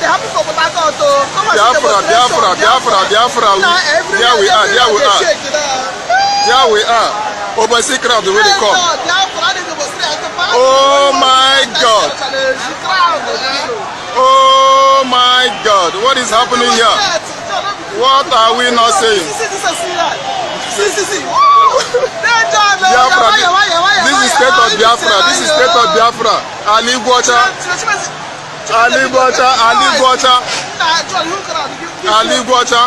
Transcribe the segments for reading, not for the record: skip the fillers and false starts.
happen for Port Harcourt. Come and see Biafra, Biafra, Biafra, Biafra. There we are, there we are. There we are. Overseas crowd, the way they come. Oh my God. Oh my God. What is happening here? What are we not saying? Biafra. This is state of Biafra. This is state of Biafra. Ali Gwacha. Ali Gwacha. Ali Gwacha. Ali Gwacha.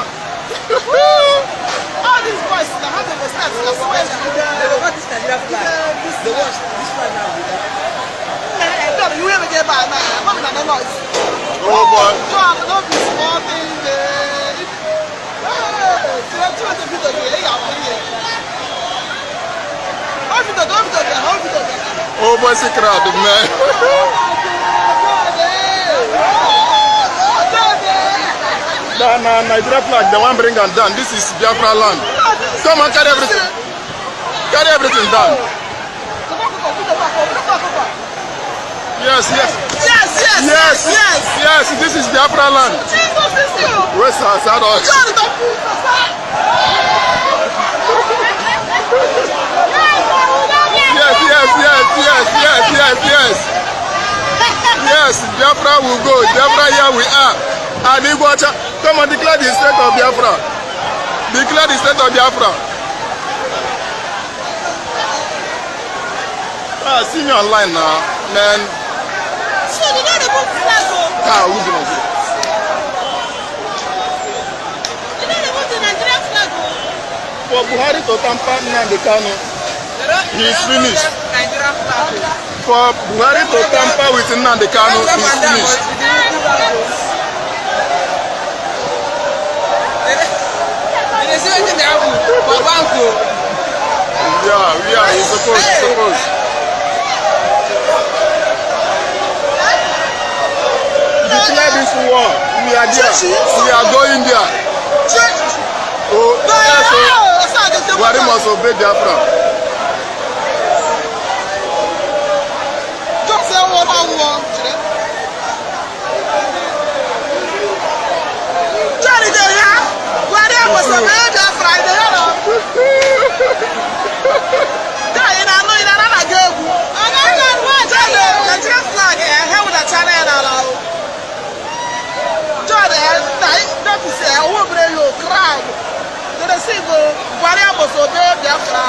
All these boys that have the respect, I swear to you. They forgot this Nigeria flag. They watch this flag now. You ever get by now? I'm not the noise. Oh boy. Don't be small thing there. Overseas crowd, man. Nigeria flag, the one bring them down. This is Biafra land. Come on, carry everything. Carry everything down. Yes, yes. Yes, yes, Yes, yes. yes, this is Biafra land. Jesus is you. Where's our side? God, don't pull us back. Yes, yes, yes, yes, yes, yes, yes. Yes, Biafra will go. Biafra, here we are. And Iguacha, come on, declare the state of Biafra. Declare the state of Biafra. See me online now, man. So you know the book flag, Who's gonna do? you know the book the Nigerian flag. For Buhari to tamper Nnamdi Kanu, he is finished. Nigeria flag. For Buhari to tamper with Nnamdi Kanu, he is finished. They say wetin dey happen for bank o. Yeah, he's supposed. Declare this war. We are there. We are going there. Oh, yes, Buhari must obey Biafra. Just say one. Johnny, there you are. Buhari must obey Biafra. Nigerian flag held with a channel. That is a woman crowd. They say, Buhari must obey Biafra.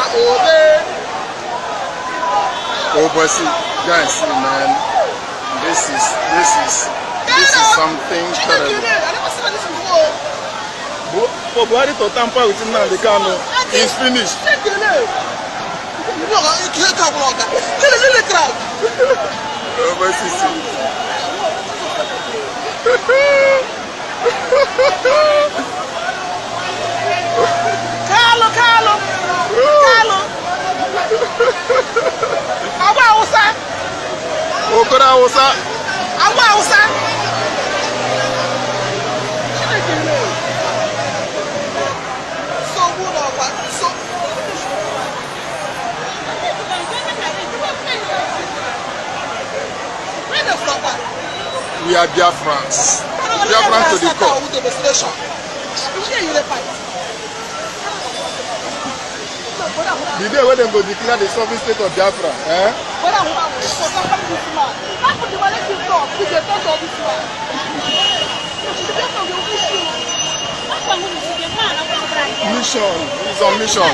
Overseas, guys, man, this is something terrible. I never saw this before. For Buhari to tamper with Nnamdi Kanu, he's finished. Overseas. Carlo. Agba Hausa. Okora Hausa. Agba Hausa. So good over. So. Where the fuck? We are Biafrans. Biafrans to the core. The day when they go declare the sovereign state of Biafra, mission, he's on mission.